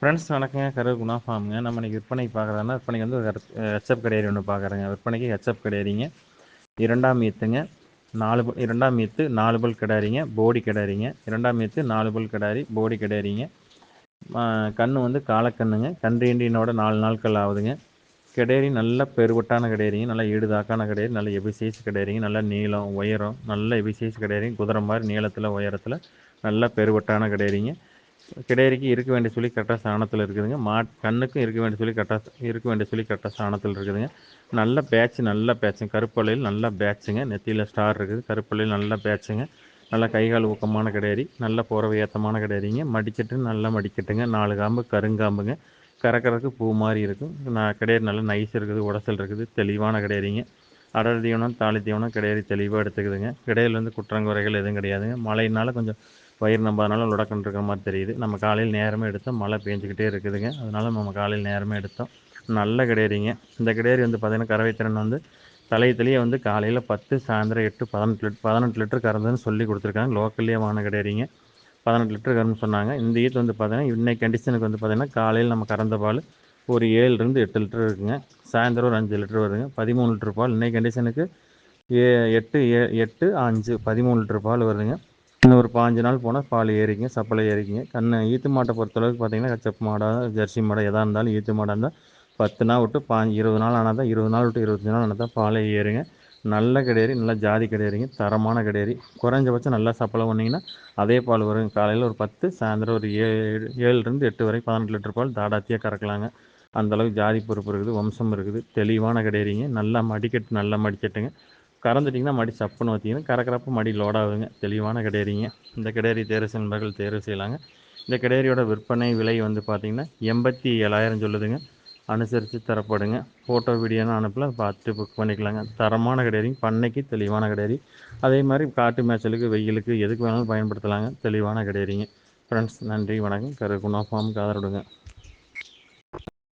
Friends வணக்கங்க. கரூர் குணா ஃபார்முங்க. நம்ம இன்றைக்கி விற்பனைக்கு பார்க்குறோன்னா விற்பனைக்கு வந்து ஒரு ஹெச்எப் கடையரி ஒன்று பார்க்குறேங்க. விற்பனைக்கு ஹெச்எப் கடையரிங்க. இரண்டாம் ஈத்துங்க. இரண்டாம் ஈத்து 4 பல் கிடாரிங்க. போடி கிடாரிங்க. இரண்டாம் ஈத்து 4 பல் கிடாரி போடி கிடாரிங்க. கன்று வந்து காலக்கண்ணுங்க. கன்று இண்டியனோட 4 நாட்கள் ஆகுதுங்க. கிடேரி நல்ல பெருவட்டான கிடேரிங்க. நல்லா ஈடுதாக்கான கிடேரி. நல்ல எபி சைஸ் கிடேரிங்க. நல்ல நீளம் உயரம் நல்ல எபி சைஸ் கிடேரிங்க. குதிரை மாதிரி நீளத்தில் உயரத்தில் நல்ல பெருவட்டான கிடேரிங்க. கிடேரிக்கு இருக்க வேண்டிய சொல்லி கரெக்டாக சாணத்தில் இருக்குதுங்க. கண்ணுக்கும் இருக்க வேண்டிய சொல்லி கரெக்டாக சாணத்தில் இருக்குதுங்க. நல்ல பேட்சுங்க. கருப்பள்ளியில் நல்ல பேட்சுங்க. நெத்தியில் ஸ்டார் இருக்குது. கருப்பள்ளியில் நல்ல பேட்சுங்க. நல்லா கைகால் ஊக்கமான கிடேரி. நல்ல புறவை ஏற்றமான கிடேரிங்க. மடிக்கட்டு நல்ல மடிக்கட்டுங்க. 4 காம்பு கருங்காம்புங்க. கறக்கிறதுக்கு பூ மாதிரி இருக்கும். கிடேரி நல்ல நைஸ் இருக்குது. உடசல் இருக்குது. தெளிவான கிடேரிங்க. அடர் தீவனம் தாலி தீவனம் கிடேரி தெளிவாக எடுத்துக்குதுங்க. கிடேரியில் வந்து குற்றங்குறைகள் எதுவும் கிடையாதுங்க. மழையினால கொஞ்சம் வயிறு நம்பாதனால லொடக்கன் இருக்கிற மாதிரி தெரியுது. நம்ம காலையில் நேரமே எடுத்தோம். மழை பெஞ்சிக்கிட்டே இருக்குதுங்க. அதனால நம்ம காலையில் நேரமே எடுத்தோம். நல்ல கிடேரிங்க. இந்த கிடேரி வந்து பார்த்திங்கன்னா கறவை திறன் வந்து தலையத்திலேயே வந்து காலையில் 10 சாயந்தரம் 8 18 லிட்டர் கறந்துன்னு சொல்லி கொடுத்துருக்காங்க. லோக்கல்லே வாங்கின கிடேரிங்க. 18 லிட்டர் கறந்து சொன்னாங்க. இந்த ஈத்து வந்து பார்த்திங்கன்னா இன்னைக்கு கண்டிஷனுக்கு வந்து பார்த்திங்கன்னா காலையில் நம்ம கறந்த பால் ஒரு 7லிருந்து 8 லிட்டர் இருக்குங்க. சாயந்தரம் ஒரு 5 லிட்டர் வருதுங்க. 13 லிட்டர் பால் இன்னைக்கு கண்டிஷனுக்கு 8 5 13 லிட்டர் பால் வருதுங்க. இன்னும் ஒரு 5 நாள் போனால் பால் ஏறிக்குங்க. சப்பளை ஏறிக்குங்க. ஈத்து மாட்டை பொறுத்தளவுக்கு பார்த்தீங்கன்னா செப் மாடாக ஜெர்சி மாடாக எதாக இருந்தாலும் ஈத்து மாடாக இருந்தால் 10 நாள் விட்டு 20 நாள் ஆனால் தான் 20 நாள் விட்டு 25 நாள் ஆனால் தான் பாலே ஏறுங்க. நல்ல கிடேரி. நல்ல ஜாதி கிடேரிங்க. தரமான கிடேரி. குறைஞ்சபட்சம் நல்லா சப்பளை பண்ணிங்கன்னா அதே பால் வரும். காலையில் ஒரு 10 சாயந்தரம் ஒரு 7லிருந்து 8 வரை 18 லிட்டர் பால் தாடாத்தியாக கறக்கலாங்க. அந்தளவுக்கு ஜாதி பொறுப்பு இருக்குது. வம்சம் இருக்குது. தெளிவான கிடேரிங்க. நல்லா மடிக்கட்டுங்க. கறந்துட்டிங்கன்னா மடி சப்புன்னு வற்றிங்கன்னா கறக்கிறப்ப மடி லோடாகுங்க. தெளிவான கிடேரிங்க. இந்த கிடேரி தேர்வு செய்யும் நண்பர்கள் தேர்வு செய்யலாங்க. இந்த கிடேரியோட விற்பனை விலை வந்து பார்த்திங்கன்னா 87,000 சொல்லுதுங்க. அனுசரித்து தரப்படுங்க. ஃபோட்டோ வீடியோன்னு அனுப்பல பார்த்துட்டு புக் பண்ணிக்கலாங்க. தரமான கிடேரிங்க. பண்ணைக்கு தெளிவான கிடேரி. அதே மாதிரி காட்டு மேய்ச்சலுக்கு வெயிலுக்கு எதுக்கு வேணாலும் பயன்படுத்தலாங்க. தெளிவான கிடேரிங்க. ஃப்ரெண்ட்ஸ் நன்றி வணக்கம். குணா ஃபார்முக்கு ஆதரவுடுங்க.